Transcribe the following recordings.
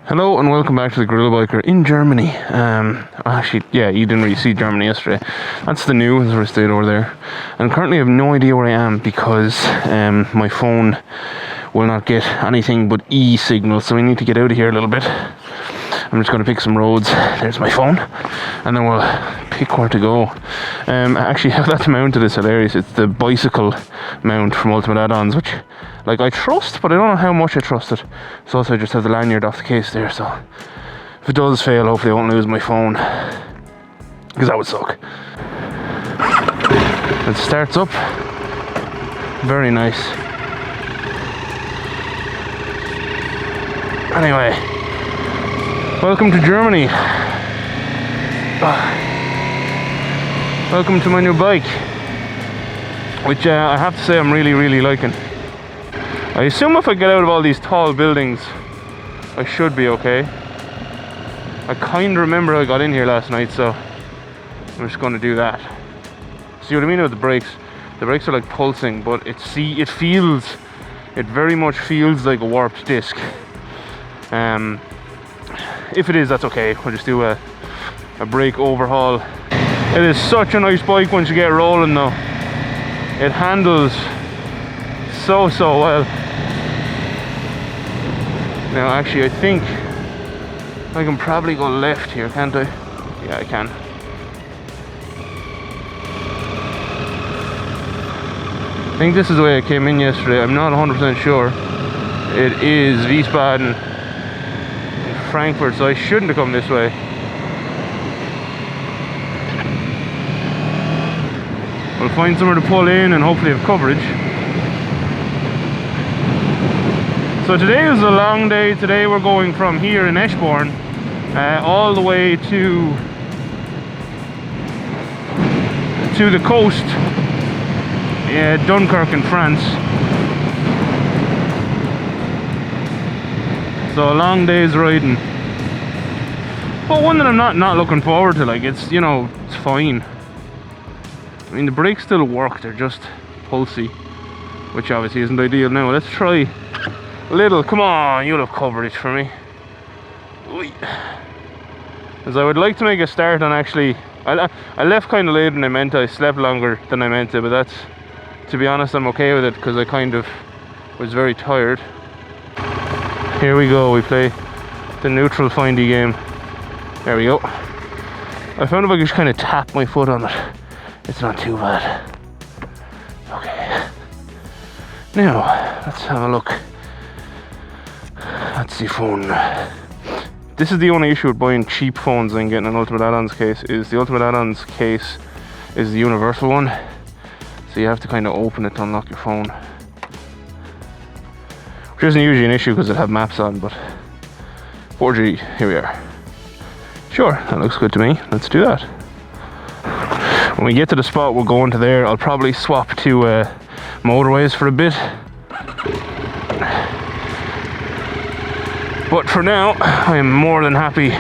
Hello and welcome back to the GorillaBiker in Germany. Actually, yeah, you didn't really see Germany yesterday. That's the news where I stayed over there. And currently I have no idea where I am because my phone will not get anything but E signal, so we need to get out of here a little bit. I'm just going to pick some roads. There's my phone, and then we'll pick where to go. Actually, how that's mounted is hilarious. It's the bicycle mount from Ultimate Add-ons, which, like, I trust, but I don't know how much I trust it. So also I just have the lanyard off the case there, so if it does fail, hopefully I won't lose my phone, because that would suck. It starts up. Very nice. Anyway, welcome to Germany. Welcome to my new bike, which I have to say I'm really liking. I assume if I get out of all these tall buildings, I should be okay. I kind of remember I got in here last night, so I'm just going to do that. See what I mean with the brakes? The brakes are like pulsing, but it very much feels like a warped disc. If it is, that's okay. We'll just do a brake overhaul. It is such a nice bike once you get rolling though. It handles so well. Now actually I think I can probably go left here, can't I? Yeah, I can. I think this is the way I came in yesterday. I'm not 100% sure. It is Wiesbaden, Frankfurt, so I shouldn't have come this way. We'll find somewhere to pull in and hopefully have coverage. So today is a long day. Today we're going from here in Eschborn all the way to the coast, Dunkirk in France. So a long day's riding, but one that I'm not looking forward to. Like, it's, you know, it's fine. I mean, the brakes still work, they're just pulsy, which obviously isn't ideal. Now let's try a little. Come on, you'll have coverage for me. As I would like to make a start on, actually I left kind of later than I meant to. I slept longer than I meant to, but that's, to be honest, I'm okay with it because I kind of was very tired. Here we go, we play the neutral findy game. There we go. I found if I could just kind of tap my foot on it, it's not too bad. Okay. Now, let's have a look. That's the phone. This is the only issue with buying cheap phones and getting an Ultimate Add-ons case, is the Ultimate Add-ons case is the universal one. So you have to kind of open it to unlock your phone. Which isn't usually an issue because it have maps on, but 4G, here we are. Sure, that looks good to me. Let's do that. When we get to the spot we're going to there, I'll probably swap to motorways for a bit. But for now, I am more than happy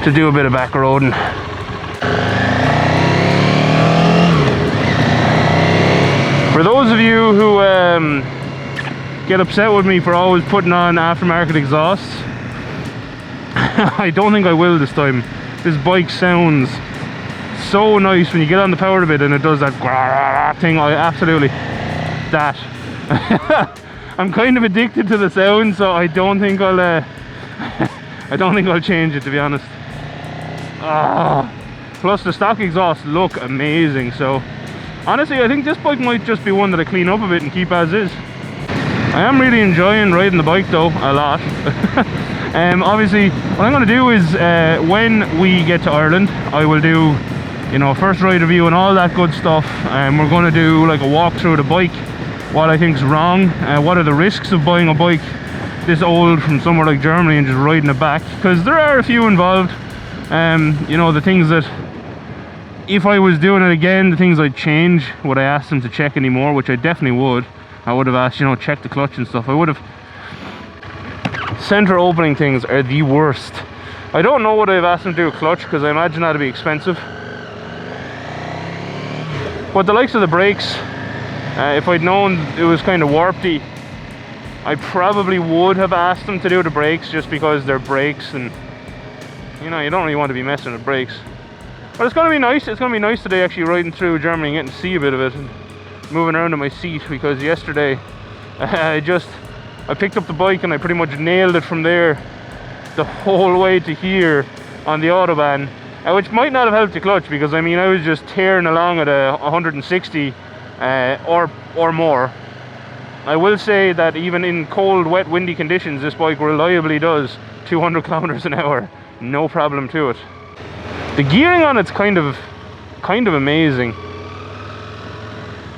to do a bit of back roading. For those of you who get upset with me for always putting on aftermarket exhausts, I don't think I will this time. This bike sounds so nice when you get on the power of it and it does that thing. I absolutely, that. I'm kind of addicted to the sound, so I don't think I'll change it, to be honest. Plus the stock exhausts look amazing, so honestly I think this bike might just be one that I clean up a bit and keep as is. I am really enjoying riding the bike though, a lot. Obviously what I'm going to do is when we get to Ireland, I will do, you know, first ride review and all that good stuff, and we're going to do like a walk through the bike, what I think is wrong, what are the risks of buying a bike this old from somewhere like Germany and just riding it back, because there are a few involved. You know, the things that if I was doing it again, the things I'd change, would I ask them to check anymore, which I definitely would. I would have asked, you know, check the clutch and stuff. I would have. Center opening things are the worst. I don't know what I've asked them to do with clutch, because I imagine that'd be expensive. But the likes of the brakes, if I'd known it was kind of warpy, I probably would have asked them to do the brakes just because they're brakes, and you know, you don't really want to be messing with brakes. But it's going to be nice. It's going to be nice today actually riding through Germany and getting to see a bit of it and moving around in my seat, because yesterday I picked up the bike and I pretty much nailed it from there the whole way to here on the Autobahn, which might not have helped the clutch, because I mean I was just tearing along at a 160 or more. I will say that even in cold, wet, windy conditions, this bike reliably does 200 kilometers an hour, no problem to it. The gearing on it's kind of amazing,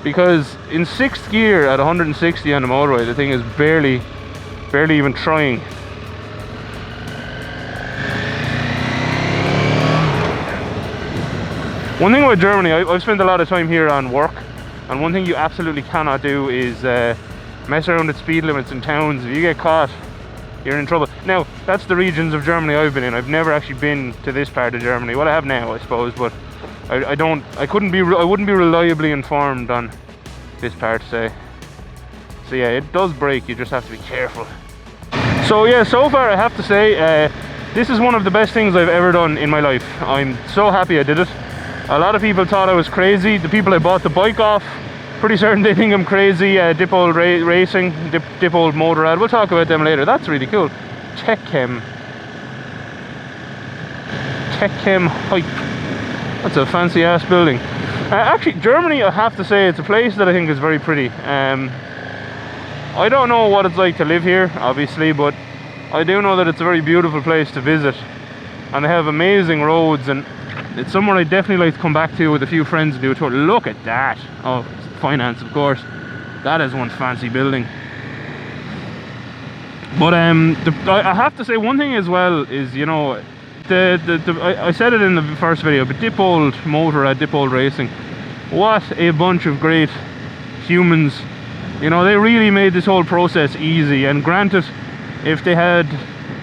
because in 6th gear at 160 on the motorway, the thing is barely even trying. One thing about Germany, I've spent a lot of time here on work, and one thing you absolutely cannot do is mess around with speed limits in towns. If you get caught, you're in trouble. Now, that's the regions of Germany I've been in. I've never actually been to this part of Germany. Well, I have now, I suppose, but I wouldn't be reliably informed on this part, say. So yeah, it does brake, you just have to be careful. So yeah, so far I have to say, this is one of the best things I've ever done in my life. I'm so happy I did it. A lot of people thought I was crazy. The people I bought the bike off, pretty certain they think I'm crazy. Dipole Racing, Dipole Motorrad, we'll talk about them later. That's really cool. Techchem Hype. That's a fancy ass building. Actually, Germany, I have to say, it's a place that I think is very pretty. I don't know what it's like to live here, obviously, but I do know that it's a very beautiful place to visit, and they have amazing roads, and it's somewhere I definitely like to come back to with a few friends and do a tour. Look at that. Oh, finance, of course. That is one fancy building. But I have to say one thing as well is, you know, I said it in the first video, but Dipole Motorrad, Dipole Racing, what a bunch of great humans. You know, they really made this whole process easy. And granted, if they had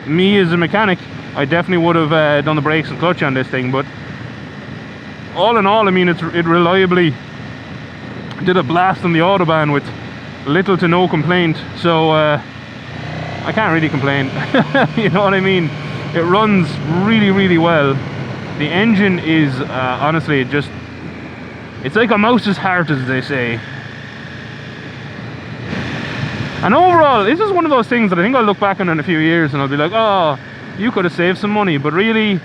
me as a mechanic, I definitely would have done the brakes and clutch on this thing. But all in all, I mean, it reliably did a blast on the Autobahn with little to no complaint. So I can't really complain. You know what I mean? It runs really well. The engine is honestly just, it's like a mouse's heart, as they say. And overall, this is one of those things that I think I'll look back on in a few years and I'll be like, oh, you could have saved some money. But really,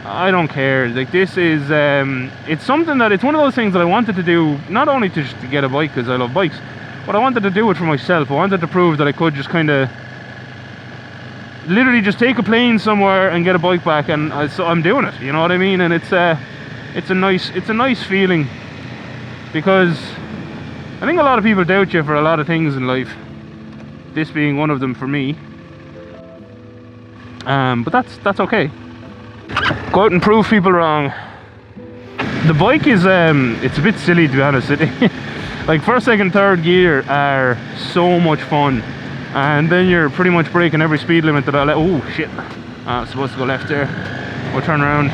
I don't care. Like, this is it's something that, it's one of those things that I wanted to do, not only to just to get a bike because I love bikes, but I wanted to do it for myself. I wanted to prove that I could just kind of literally just take a plane somewhere and get a bike back, and so I'm doing it, you know what I mean? And it's a nice feeling, because I think a lot of people doubt you for a lot of things in life, this being one of them for me. But that's okay. Go out and prove people wrong. The bike is it's a bit silly, to be honest. Like, first, second, third gear are so much fun, and then you're pretty much breaking every speed limit that I let. Oh shit, I'm supposed to go left there. We'll turn around.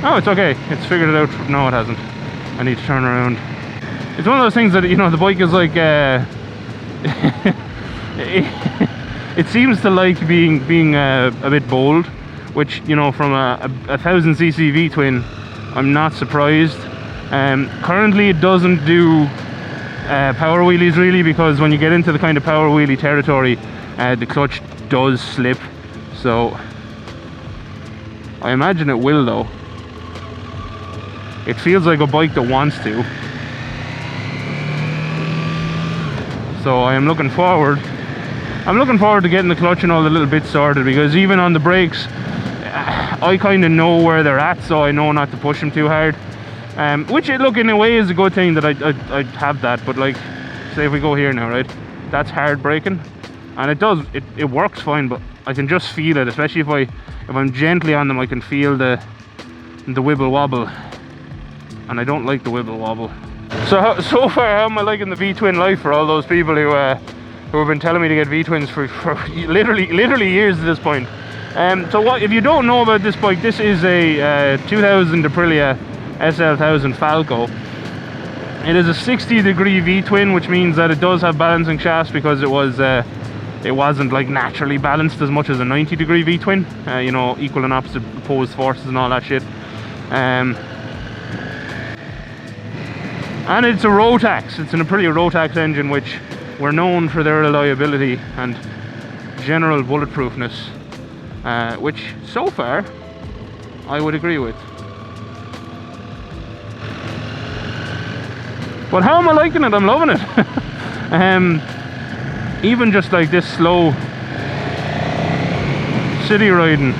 Oh, it's okay, it's figured it out. No, it hasn't. I need to turn around. It's one of those things that, you know, the bike is like it seems to like being a bit bold, which, you know, from a 1000cc V-twin, I'm not surprised. Currently it doesn't do power wheelies really, because when you get into the kind of power wheelie territory, the clutch does slip. So I imagine it will, though. It feels like a bike that wants to. So I am looking forward. I'm looking forward to getting the clutch and all the little bits sorted, because even on the brakes, I kind of know where they're at, so I know not to push them too hard. Which, look, in a way is a good thing that I have that. But like, say if we go here now, right, that's hard braking, and it works fine, but I can just feel it, especially if I'm gently on them. I can feel the wibble wobble, and I don't like the wibble wobble. So far, how am I liking the V-twin life for all those people who have been telling me to get V-twins for literally years at this point? So what, if you don't know about this bike, this is a 2000 Aprilia SL1000 Falco. It is a 60-degree V-twin, which means that it does have balancing shafts, because it was it wasn't like naturally balanced as much as a 90-degree V-twin, you know, equal and opposite opposed forces and all that shit. And it's a Rotax, it's an Aprilia Rotax engine, which we're known for their reliability and general bulletproofness, which so far I would agree with. But how am I liking it? I'm loving it. Even just like this slow city riding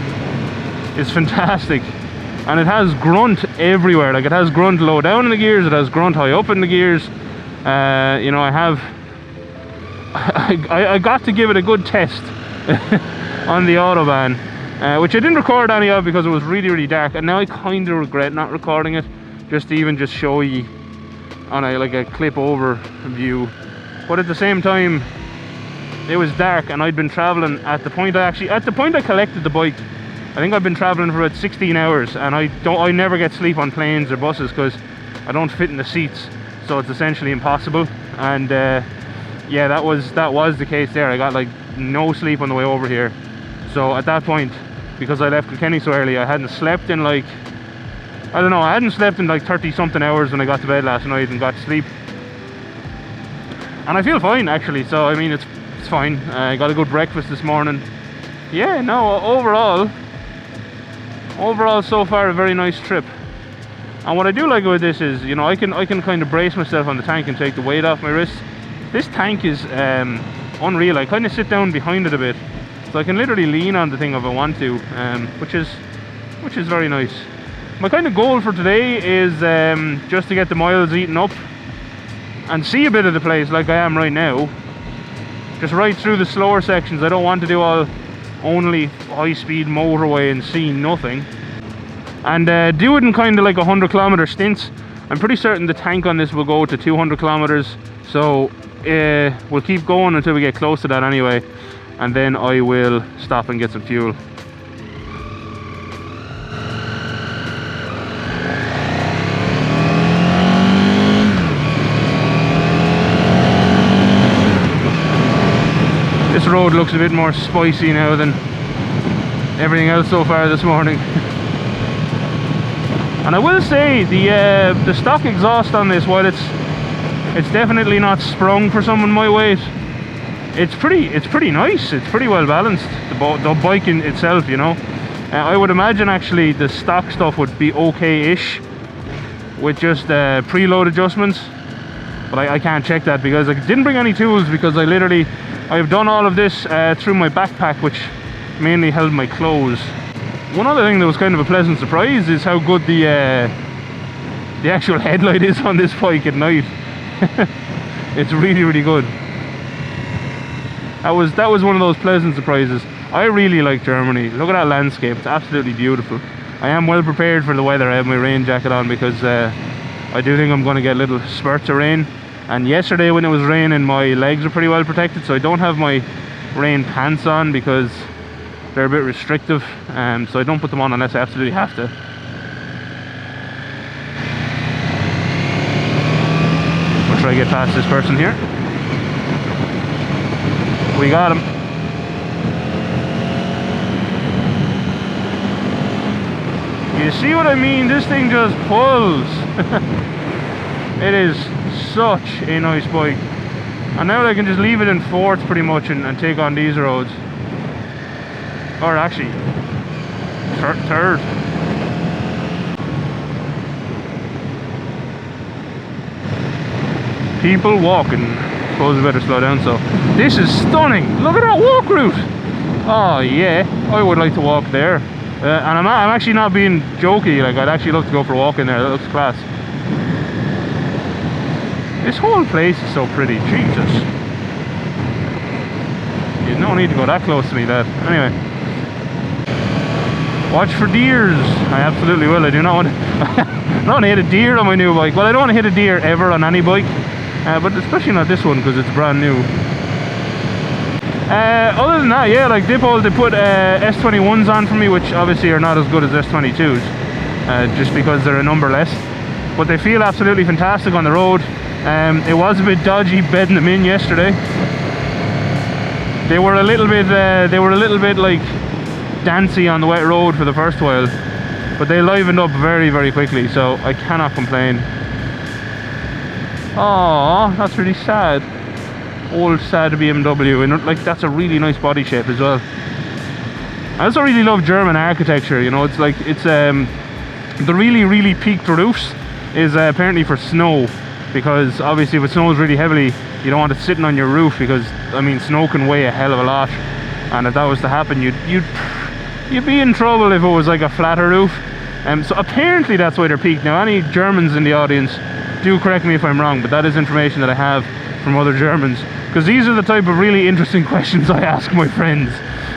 is fantastic, and it has grunt everywhere. Like, it has grunt low down in the gears, it has grunt high up in the gears. You know, I got to give it a good test on the Autobahn, which I didn't record any of because it was really, really dark, and now I kind of regret not recording it, just to even just show you on a clip over view. But at the same time, it was dark, and I'd been traveling at the point I collected the bike. I think I've been traveling for about 16 hours, and I never get sleep on planes or buses because I don't fit in the seats, so it's essentially impossible. And yeah, that was the case there. I got like no sleep on the way over here. So at that point, because I left Kilkenny so early, I hadn't slept in like, I don't know, I hadn't slept in like 30 something hours when I got to bed last night and got to sleep. And I feel fine actually, so I mean, it's fine. I got a good breakfast this morning. Yeah, no, overall so far a very nice trip. And what I do like about this is, you know, I can kind of brace myself on the tank and take the weight off my wrists. This tank is unreal. I kind of sit down behind it a bit, so I can literally lean on the thing if I want to, which is very nice. My kind of goal for today is just to get the miles eaten up and see a bit of the place like I am right now. Just right through the slower sections. I don't want to do only high-speed motorway and see nothing. And do it in kind of like 100-kilometer stints. I'm pretty certain the tank on this will go to 200 kilometers. So we'll keep going until we get close to that anyway. And then I will stop and get some fuel. This road looks a bit more spicy now than everything else so far this morning. And I will say the stock exhaust on this, while it's definitely not sprung for someone my weight, it's pretty nice. It's pretty well balanced, the bike in itself, you know. I would imagine actually the stock stuff would be okay-ish with just preload adjustments, but I can't check that because I didn't bring any tools, because I've done all of this through my backpack, which mainly held my clothes. One other thing that was kind of a pleasant surprise is how good the actual headlight is on this bike at night. It's really, really good. That was one of those pleasant surprises. I really like Germany. Look at that landscape, it's absolutely beautiful. I am well prepared for the weather. I have my rain jacket on because I do think I'm going to get little spurts of rain. And yesterday when it was raining, my legs are pretty well protected, so I don't have my rain pants on because they're a bit restrictive, so I don't put them on unless I absolutely have to. We'll try to get past this person here. We got him. You see what I mean? This thing just pulls. It is such a nice bike, and now I can just leave it in fourth pretty much and take on these roads, or actually third. People walking. Suppose I better slow down. So this is stunning. Look at that walk route. Oh yeah, I would like to walk there, and I'm actually not being jokey. Like, I'd actually love to go for a walk in there. That looks class. This whole place is so pretty, Jesus. You no need to go that close to me, lad. Anyway. Watch for deers. I absolutely will. I do not want to, I don't want to hit a deer on my new bike. Well, I don't want to hit a deer ever on any bike. But especially not this one because it's brand new. Other than that, yeah, like Dipole, they put S21s on for me, which obviously are not as good as S22s. Just because they're a number less. But they feel absolutely fantastic on the road. It was a bit dodgy bedding them in yesterday. They were a little bit like dancey on the wet road for the first while, but they livened up very, very quickly, so I cannot complain. Oh, that's really sad. Old sad BMW, and like that's a really nice body shape as well. I also really love German architecture, you know. It's like, it's the really, really peaked roofs is apparently for snow, because obviously if it snows really heavily, you don't want it sitting on your roof, because I mean snow can weigh a hell of a lot, and if that was to happen, you'd be in trouble if it was like a flatter roof. So apparently that's why they're peaked. Now, any Germans in the audience, do correct me if I'm wrong, but that is information that I have from other Germans, because these are the type of really interesting questions I ask my friends.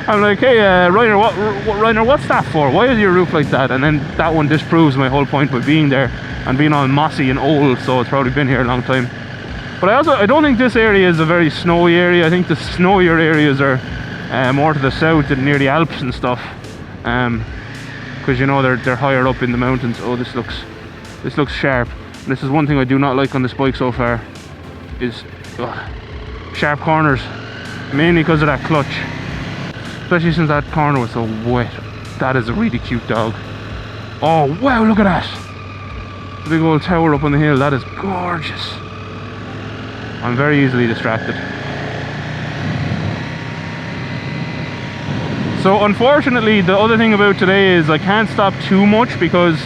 I'm like, hey, Reiner, what's that for? Why is your roof like that? And then that one disproves my whole point by being there and being all mossy and old, so it's probably been here a long time. But I don't think this area is a very snowy area. I think the snowier areas are more to the south and near the Alps and stuff, because you know they're higher up in the mountains. Oh, this looks sharp. And this is one thing I do not like on this bike so far, is sharp corners, mainly because of that clutch. Especially since that corner was so wet. That is a really cute dog. Oh wow, look at that! The big old tower up on the hill, that is gorgeous. I'm very easily distracted. So unfortunately, the other thing about today is I can't stop too much, because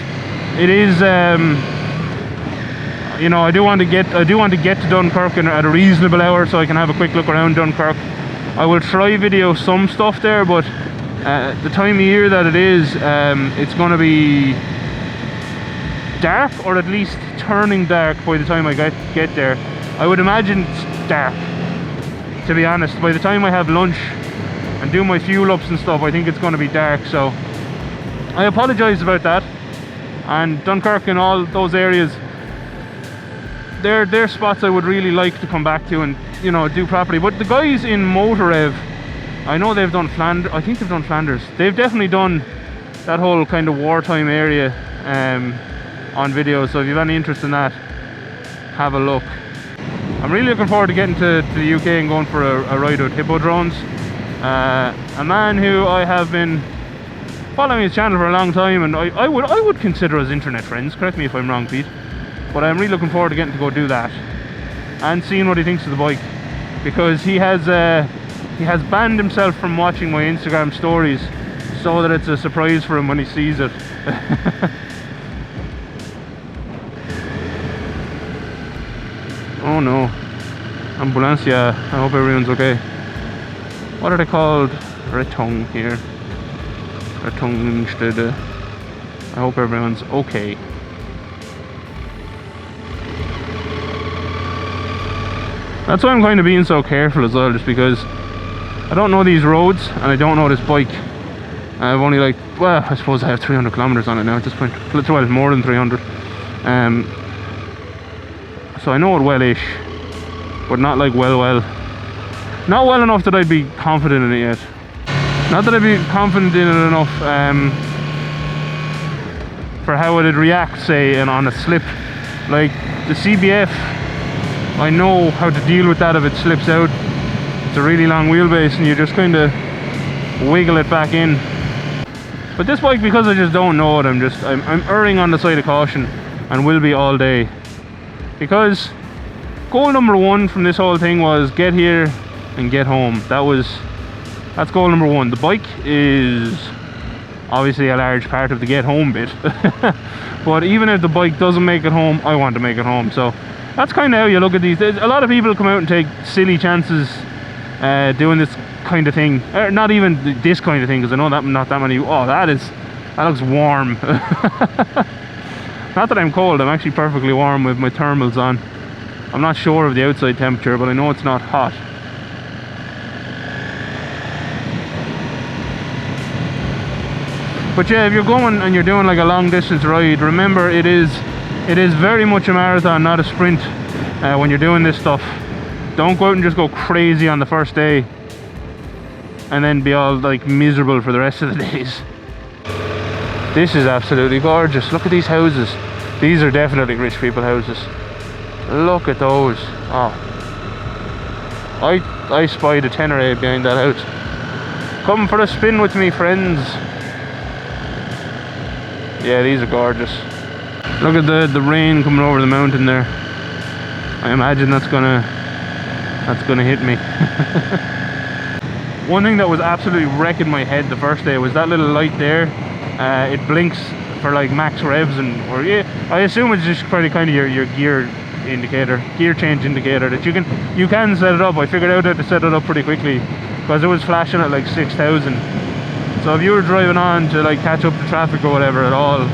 it is you know, I do want to get to Dunkirk at a reasonable hour so I can have a quick look around Dunkirk. I will try video some stuff there, but the time of year that it is, it's going to be dark, or at least turning dark by the time I get there. I would imagine it's dark, to be honest. By the time I have lunch and do my fuel ups and stuff, I think it's going to be dark, so I apologise about that. And Dunkirk and all those areas, they're spots I would really like to come back to and, you know, do properly. But the guys in Motorrev, I know they've done Flanders. I think they've done Flanders. They've definitely done that whole kind of wartime area on video, so if you have any interest in that, have a look. I'm really looking forward to getting to the UK and going for a ride with Hippo Drones. A man who I have been following his channel for a long time, and I would consider us internet friends. Correct me if I'm wrong, Pete. But I'm really looking forward to getting to go do that and seeing what he thinks of the bike, because he has banned himself from watching my Instagram stories so that it's a surprise for him when he sees it. Oh no, ambulancia. I hope everyone's okay. What are they called? Rettung here. Rettungsstelle. I hope everyone's okay. That's why I'm kind of being so careful as well, just because I don't know these roads and I don't know this bike. I've only, like, well, I suppose I have 300 kilometers on it now at this point. Well, more than 300. So I know it well-ish, but not like well. Not well enough that I'd be confident in it yet. Not that I'd be confident in it enough for how it'd react, say, on a slip. Like the CBF, I know how to deal with that if it slips out. It's a really long wheelbase and you just kind of wiggle it back in. But this bike, because I just don't know it, I'm erring on the side of caution, and will be all day. Because goal number one from this whole thing was get here and get home. That's goal number one. The bike is obviously a large part of the get home bit. But even if the bike doesn't make it home, I want to make it home. So that's kind of how you look at these. A lot of people come out and take silly chances doing this kind of thing. Not even this kind of thing, because I know that not that many. Oh, that looks warm. Not that I'm cold, I'm actually perfectly warm with my thermals on. I'm not sure of the outside temperature, but I know it's not hot. But yeah, if you're going and you're doing like a long distance ride, remember it is very much a marathon, not a sprint when you're doing this stuff. Don't go out and just go crazy on the first day and then be all like miserable for the rest of the days. This is absolutely gorgeous. Look at these houses. These are definitely rich people houses. Look at those. Oh, I spied a tenere behind that house. Come for a spin with me, friends. Yeah, these are gorgeous. Look at the rain coming over the mountain there. I imagine that's gonna hit me. One thing that was absolutely wrecking my head the first day was that little light there. It blinks for like max revs, or yeah, I assume it's just pretty kind of your gear indicator, gear change indicator, that you can set it up. I figured out how to set it up pretty quickly because it was flashing at like 6,000. So if you were driving on to like catch up to traffic or whatever at all,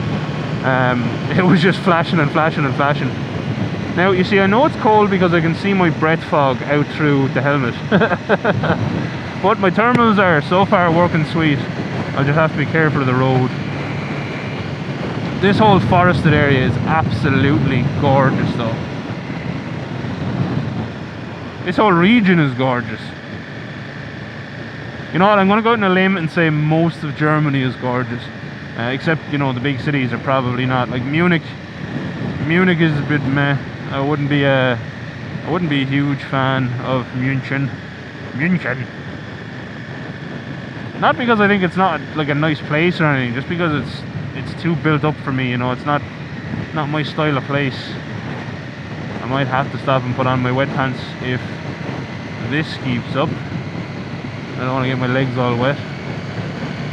it was just flashing and flashing and flashing. Now you see, I know it's cold because I can see my breath fog out through the helmet. But my thermals are so far working sweet. I'll just have to be careful of the road. This whole forested area is absolutely gorgeous though. This whole region is gorgeous. You know what, I'm going to go out on a limb and say most of Germany is gorgeous. Except, you know, the big cities are probably not. Like Munich is a bit meh. I wouldn't be a huge fan of München. Not because I think it's not like a nice place or anything, just because it's too built up for me, you know. It's not my style of place. I might have to stop and put on my wet pants if this keeps up. I don't want to get my legs all wet.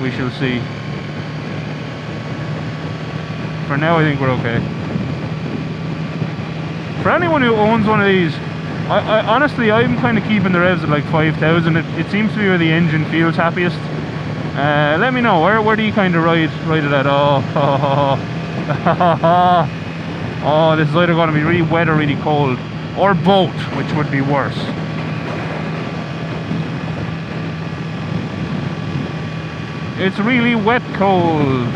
We shall see. For now I think we're okay. For anyone who owns one of these, I honestly, I'm kind of keeping the revs at like 5,000. It seems to be where the engine feels happiest. Let me know, where do you kind of ride it at? Oh, this is either going to be really wet or really cold, or both, which would be worse. It's really wet cold,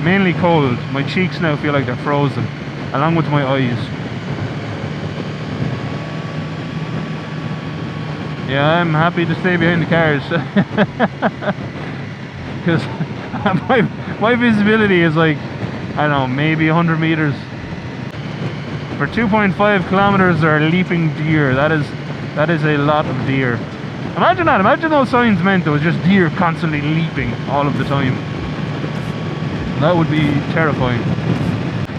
mainly cold. My cheeks now feel like they're frozen, along with my eyes. Yeah, I'm happy to stay behind the cars. Because my visibility is like, I don't know, maybe 100 meters. For 2.5 kilometers there are leaping deer. That is a lot of deer. Imagine that. Imagine those signs meant there was just deer constantly leaping all of the time. That would be terrifying.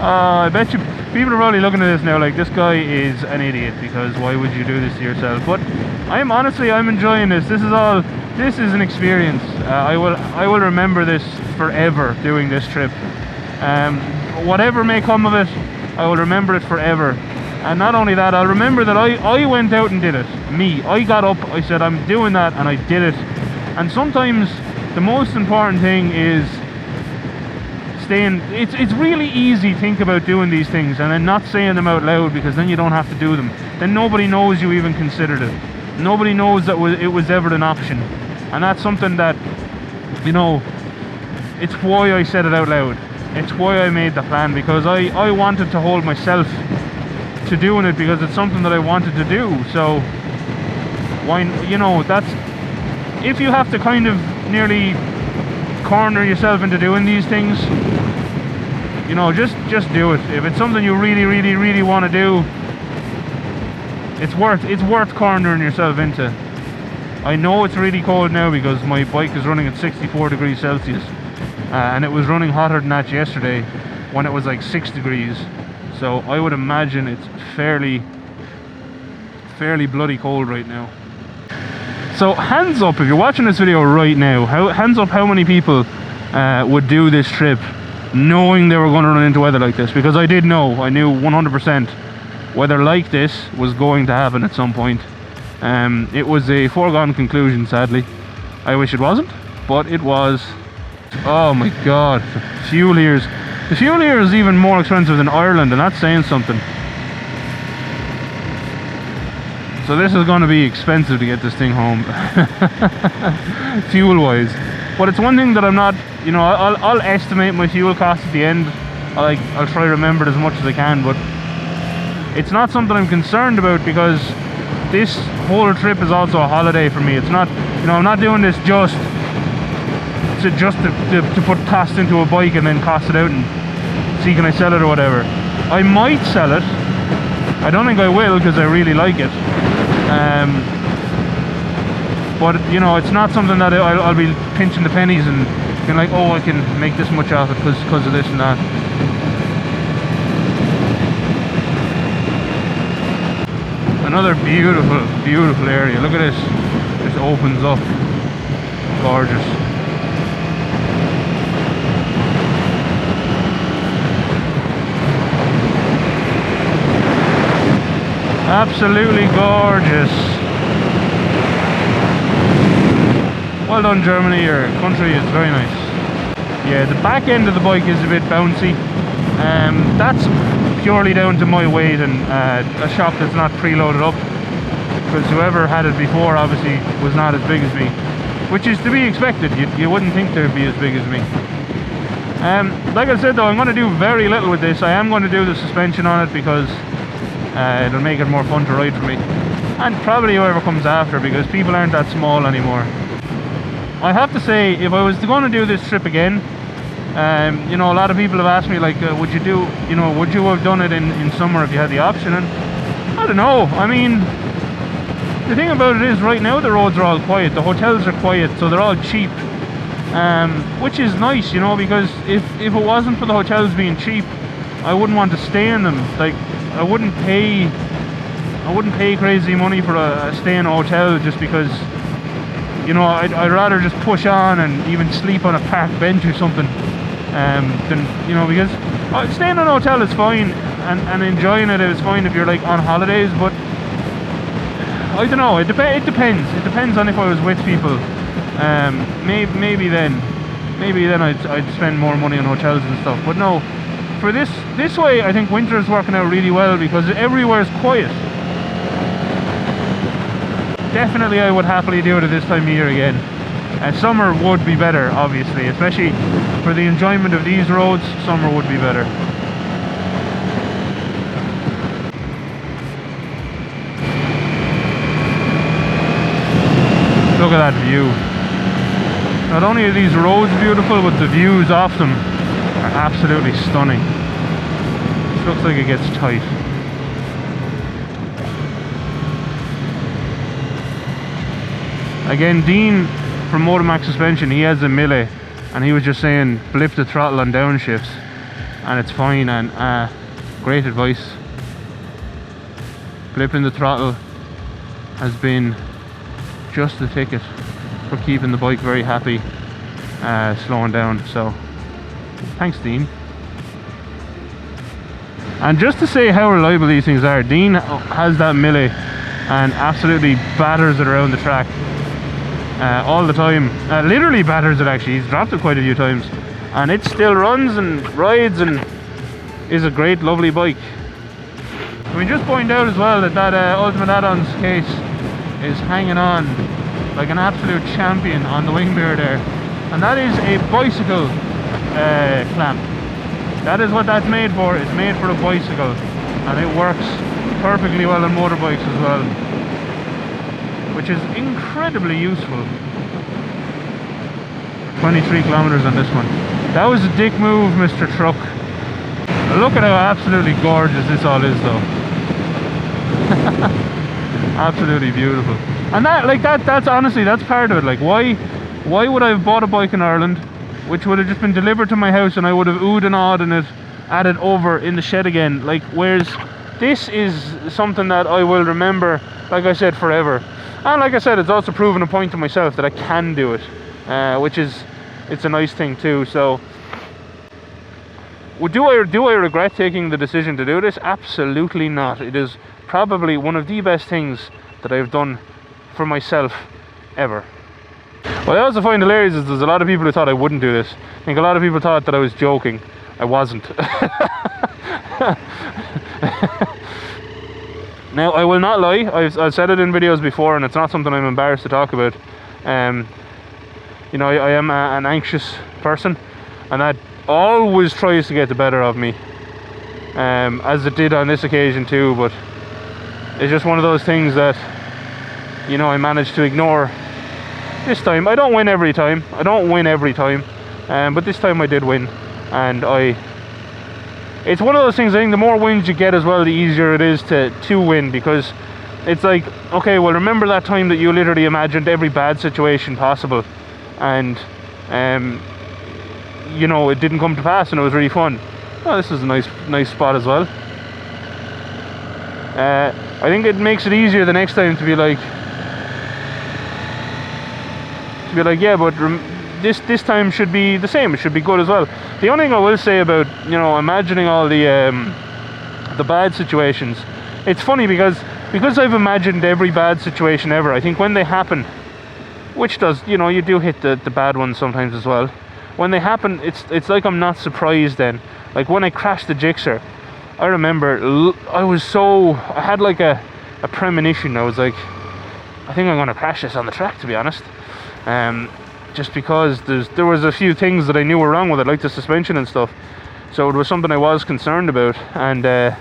I bet you people are probably looking at this now like, this guy is an idiot, because why would you do this to yourself? But I'm enjoying this. This is an experience. I will remember this forever, doing this trip. Whatever may come of it, I will remember it forever. And not only that, I'll remember that I went out and did it. I got up, I said I'm doing that, and I did it. And sometimes the most important thing is staying. It's really easy to think about doing these things and then not saying them out loud, because then you don't have to do them. Then nobody knows you even considered it. Nobody knows that it was ever an option. And that's something that, you know, it's why I said it out loud. It's why I made the plan, because I wanted to hold myself to doing it, because it's something that I wanted to do. So why, you know, that's, if you have to kind of nearly corner yourself into doing these things, you know, just do it. If it's something you really want to do, it's worth cornering yourself into. I know it's really cold now because my bike is running at 64 degrees Celsius, and it was running hotter than that yesterday when it was like 6 degrees. So I would imagine it's fairly bloody cold right now. So hands up if you're watching this video right now. Hands up how many people would do this trip knowing they were going to run into weather like this? Because I did know. I knew 100% weather like this was going to happen at some point. It was a foregone conclusion, sadly. I wish it wasn't, but it was. Oh my god, the fuel here is even more expensive than Ireland, and that's saying something. So this is going to be expensive to get this thing home, fuel wise. But it's one thing that I'm not, you know, I'll estimate my fuel costs at the end. I'll try to remember it as much as I can, but it's not something I'm concerned about, because this whole trip is also a holiday for me. It's not, you know, I'm not doing this just to put cost into a bike and then cost it out and see can I sell it or whatever. I might sell it. I don't think I will, because I really like it. but you know, it's not something that I'll be pinching the pennies and being like, oh, I can make this much off it because of this and that. Another beautiful, beautiful area. Look at this. Just opens up. Gorgeous. Absolutely gorgeous. Well done, Germany. Your country is very nice. Yeah, the back end of the bike is a bit bouncy. That's purely down to my weight and a shock that's not preloaded up, because whoever had it before obviously was not as big as me, which is to be expected. You wouldn't think they'd be as big as me. Like I said though, I'm going to do very little with this. I am going to do the suspension on it because it'll make it more fun to ride for me, and probably whoever comes after, because people aren't that small anymore. I have to say, if I was going to do this trip again, you know, a lot of people have asked me like, would you have done it in summer if you had the option? And I don't know. I mean, the thing about it is, right now the roads are all quiet, the hotels are quiet, so they're all cheap, which is nice, you know, because if it wasn't for the hotels being cheap, I wouldn't want to stay in them. Like, I wouldn't pay crazy money for a stay in a hotel just because, you know, I'd rather just push on and even sleep on a park bench or something, than, you know, because staying in a hotel is fine and enjoying it is fine if you're like on holidays, but I don't know, it depends on if I was with people. Maybe then I'd spend more money on hotels and stuff, but no, for this way I think winter is working out really well because everywhere is quiet. Definitely I would happily do it at this time of year again. Summer would be better, obviously, especially for the enjoyment of these roads. Summer would be better. Look at that view. Not only are these roads beautiful, but the views off them are absolutely stunning. This looks like it gets tight. Again, Dean from Motomax Suspension, he has a Mille, and he was just saying blip the throttle on downshifts and it's fine, and great advice. Blipping the throttle has been just the ticket for keeping the bike very happy, slowing down, so thanks, Dean. And just to say how reliable these things are, Dean has that Mille and absolutely batters it around the track. All the time, literally batters it actually. He's dropped it quite a few times and it still runs and rides and is a great, lovely bike. We just point out as well that Ultimate Add-ons case is hanging on like an absolute champion on the wing mirror there, and that is a bicycle clamp. That is what that's made for. It's made for a bicycle and it works perfectly well on motorbikes as well, which is incredibly useful. 23 kilometers on this one. That was a dick move, Mr. Truck. Look at how absolutely gorgeous this all is though. Absolutely beautiful. And that's honestly, that's part of it. Like, why would I have bought a bike in Ireland which would have just been delivered to my house and I would have oohed and awed in it, added over in the shed again? Like, whereas this is something that I will remember, like I said, forever. And like I said, it's also proven a point to myself that I can do it, which is, it's a nice thing too. So, do I regret taking the decision to do this? Absolutely not. It is probably one of the best things that I've done for myself ever. What I also find hilarious is there's a lot of people who thought I wouldn't do this. I think a lot of people thought that I was joking. I wasn't. Now, I will not lie, I've said it in videos before and it's not something I'm embarrassed to talk about. You know, I am an anxious person, and that always tries to get the better of me, as it did on this occasion too, but it's just one of those things that, you know, I managed to ignore this time. I don't win every time, but this time I did win, and it's one of those things. I think the more wins you get as well, the easier it is to win, because it's like, okay, well, remember that time that you literally imagined every bad situation possible, and you know, it didn't come to pass and it was really fun. Oh, this is a nice spot as well. I think it makes it easier the next time to be like, yeah, but this time should be the same. It should be good as well. The only thing I will say about, you know, imagining all the bad situations, it's funny because I've imagined every bad situation ever. I think when they happen, which does, you know, you do hit the bad ones sometimes as well. When they happen, it's like I'm not surprised then. Like when I crashed the Gixxer, I remember I had like a premonition. I was like, I think I'm going to crash this on the track, to be honest. Just because there was a few things that I knew were wrong with it, like the suspension and stuff. So it was something I was concerned about. And then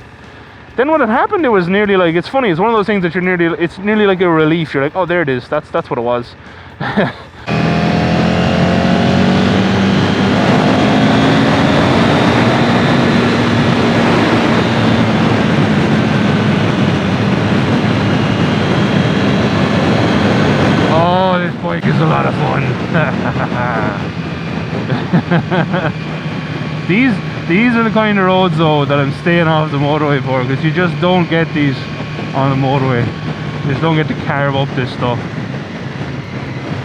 when it happened, it was nearly like, it's funny, it's one of those things that it's nearly like a relief. You're like, oh, there it is. That's what it was. Bike is a lot of fun. These are the kind of roads though that I'm staying off the motorway for, because you just don't get these on the motorway. You just don't get to carve up this stuff.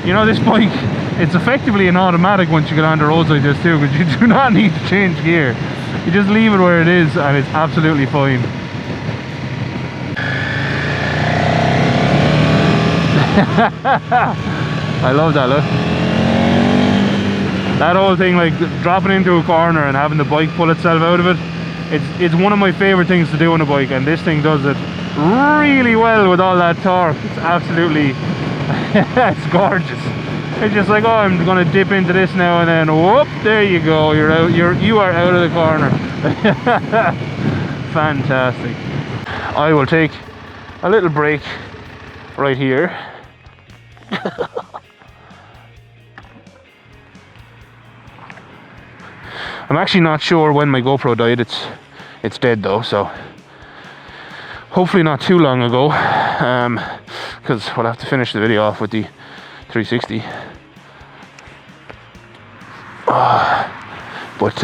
You know, this bike, it's effectively an automatic once you get on the roads like this too, because you do not need to change gear. You just leave it where it is and it's absolutely fine. I love that, look. That whole thing, like dropping into a corner and having the bike pull itself out of it, it's one of my favourite things to do on a bike, and this thing does it really well with all that torque. It's absolutely, it's gorgeous. It's just like, oh, I'm going to dip into this now, and then whoop, there you go, you are out of the corner. Fantastic. I will take a little break right here. I'm actually not sure when my GoPro died. It's dead though, so hopefully not too long ago, because we'll have to finish the video off with the 360. But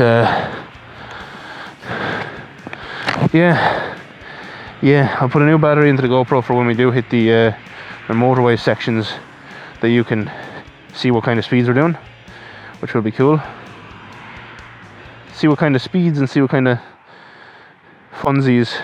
yeah, I'll put a new battery into the GoPro for when we do hit the motorway sections, that you can see what kind of speeds we're doing, which will be cool. See what kind of speeds and see what kind of funsies